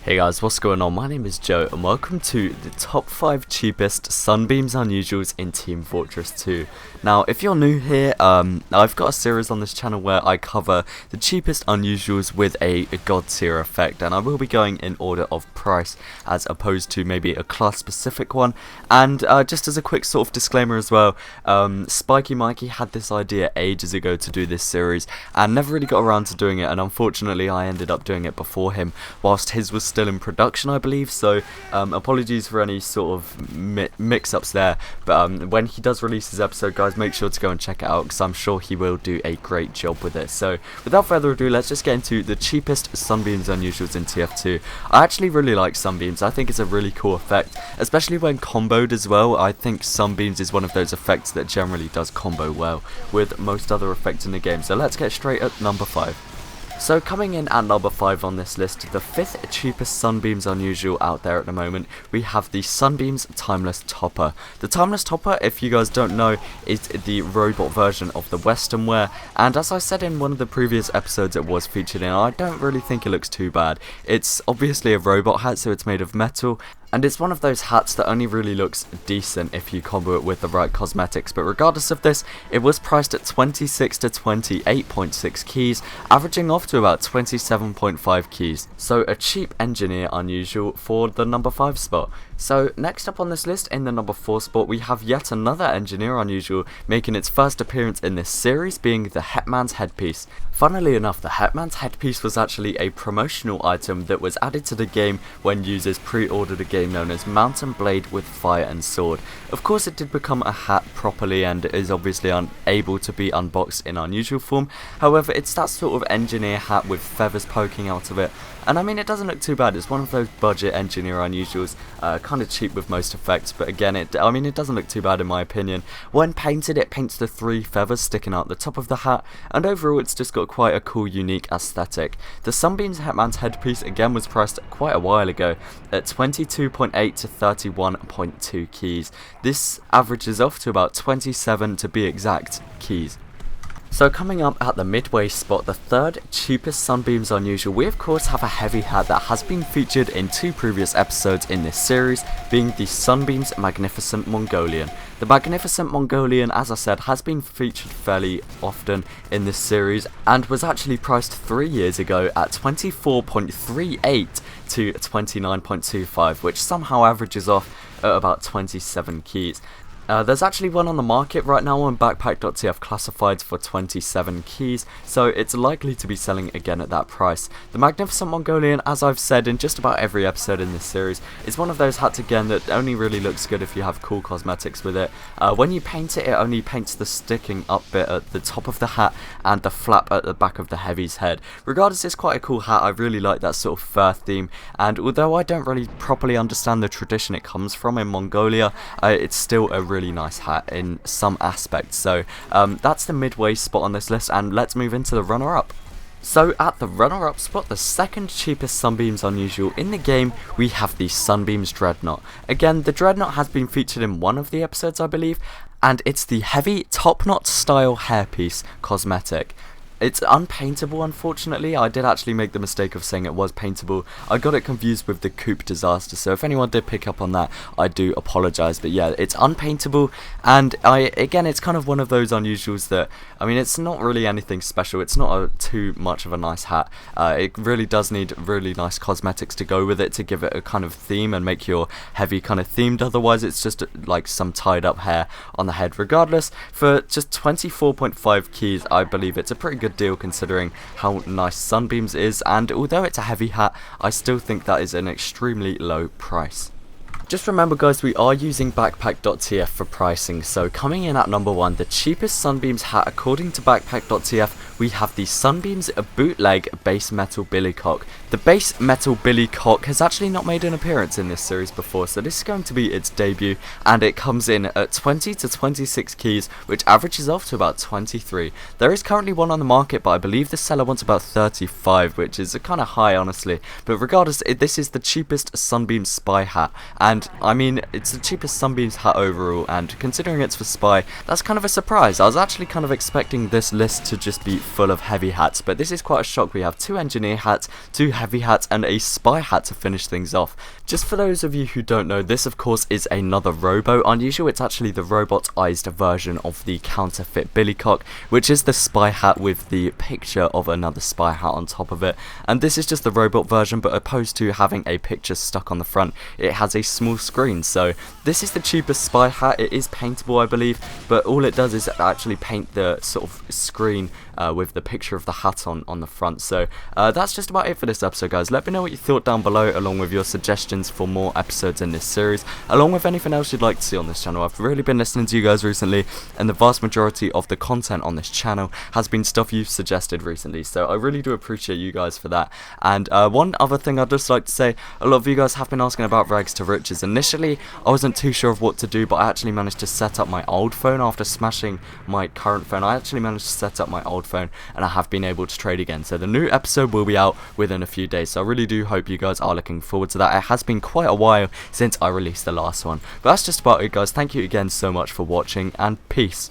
Hey guys, what's going on? My name is Joe and welcome to the top 5 cheapest Sunbeams Unusuals in Team Fortress 2. Now, if you're new here, I've got a series on this channel where I cover the cheapest Unusuals with a God tier effect, and I will be going in order of price as opposed to maybe a class specific one. And just as a quick sort of disclaimer as well, Spiky Mikey had this idea ages ago to do this series and never really got around to doing it, and unfortunately I ended up doing it before him whilst his was still in production, I believe, so apologies for any sort of mix-ups there, but when he does release his episode, guys, make sure to go and check it out because I'm sure he will do a great job with it. So without further ado, let's just get into the cheapest Sunbeams Unusuals in TF2. I actually really like Sunbeams. I think it's a really cool effect, especially when comboed as well. I think Sunbeams is one of those effects that generally does combo well with most other effects in the game. So let's get straight at number 5. So coming in at number 5 on this list, the 5th cheapest Sunbeams Unusual out there at the moment, we have the Sunbeams Timeless Topper. The Timeless Topper, if you guys don't know, is the robot version of the Western wear, and as I said in one of the previous episodes it was featured in, I don't really think it looks too bad. It's obviously a robot hat, so it's made of metal, and it's one of those hats that only really looks decent if you combo it with the right cosmetics. But regardless of this, it was priced at 26 to 28.6 keys, averaging off to about 27.5 keys. So a cheap engineer unusual for the number 5 spot. So next up on this list, in the number 4 spot, we have yet another engineer unusual making its first appearance in this series, being the Hetman's headpiece. Funnily enough, the Hetman's headpiece was actually a promotional item that was added to the game when users pre-ordered a game known as Mountain Blade with Fire and Sword. Of course, it did become a hat properly and is obviously unable to be unboxed in unusual form. However, it's that sort of engineer hat with feathers poking out of it, and I mean, it doesn't look too bad. It's one of those budget engineer unusuals, kind of cheap with most effects, but again, it doesn't look too bad in my opinion. When painted, it paints the 3 feathers sticking out the top of the hat, and overall it's just got quite a cool, unique aesthetic. The Sunbeams Hetman's headpiece again was priced quite a while ago at 22.8 to 31.2 keys. This averages off to about 27 to be exact keys. So coming up at the midway spot, the 3rd cheapest Sunbeams Unusual, we of course have a heavy hat that has been featured in 2 previous episodes in this series, being the Sunbeams Magnificent Mongolian. The Magnificent Mongolian, as I said, has been featured fairly often in this series and was actually priced 3 years ago at 24.38 to 29.25, which somehow averages off at about 27 keys. There's actually one on the market right now on backpack.tf classifieds for 27 keys, so it's likely to be selling again at that price. The Magnificent Mongolian, as I've said in just about every episode in this series, is one of those hats again that only really looks good if you have cool cosmetics with it. When you paint it, it only paints the sticking up bit at the top of the hat and the flap at the back of the heavy's head. Regardless, it's quite a cool hat. I really like that sort of fur theme, and although I don't really properly understand the tradition it comes from in Mongolia, it's still a really nice hat in some aspects. So that's the midway spot on this list, and let's move into the runner-up. So at the runner-up spot, the 2nd cheapest Sunbeams Unusual in the game, we have the Sunbeams Dreadnought. Again, the Dreadnought has been featured in one of the episodes, I believe, and it's the heavy top knot style hairpiece cosmetic. It's unpaintable, unfortunately. I did actually make the mistake of saying it was paintable. I got it confused with the Coupe Disaster, so if anyone did pick up on that, I do apologise. But yeah, it's unpaintable, and again, it's kind of one of those unusuals that, I mean, it's not really anything special. It's not too much of a nice hat. It really does need really nice cosmetics to go with it to give it a kind of theme and make your heavy kind of themed. Otherwise, it's just like some tied up hair on the head. Regardless, for just 24.5 keys, I believe it's a pretty good deal considering how nice Sunbeams is, and although it's a heavy hat, I still think that is an extremely low price. Just remember, guys, we are using backpack.tf for pricing, so coming in at number 1, the cheapest Sunbeams hat according to backpack.tf, we have the Sunbeams Bootleg Base Metal Billycock. The Base Metal Billycock has actually not made an appearance in this series before, so this is going to be its debut, and it comes in at 20 to 26 keys, which averages off to about 23. There is currently one on the market, but I believe the seller wants about 35, which is kind of high, honestly. But regardless, this is the cheapest Sunbeams Spy hat, and I mean, it's the cheapest Sunbeams hat overall, and considering it's for Spy, that's kind of a surprise. I was actually kind of expecting this list to just be full of heavy hats, but this is quite a shock. We have 2 engineer hats, 2 heavy hats, and a spy hat to finish things off. Just for those of you who don't know, this of course is another Robo Unusual. It's actually the robotized version of the counterfeit Billycock, which is the spy hat with the picture of another spy hat on top of it. And this is just the robot version, but opposed to having a picture stuck on the front, it has a small screen. So this is the cheapest spy hat. It is paintable, I believe, but all it does is actually paint the sort of screen with the picture of the hat on the front. So that's just about it for this episode, guys. Let me know what you thought down below, along with your suggestions for more episodes in this series, along with anything else you'd like to see on this channel. I've really been listening to you guys recently, and the vast majority of the content on this channel has been stuff you've suggested recently, so I really do appreciate you guys for that. And one other thing I'd just like to say, a lot of you guys have been asking about rags to riches. Initially I wasn't too sure of what to do, but I actually managed to set up my old phone after smashing my current phone. I actually managed to set up my old phone, and I have been able to trade again. So the new episode will be out within a few days, so I really do hope you guys are looking forward to that. It has been quite a while since I released the last one, but that's just about it, guys. Thank you again so much for watching, and peace.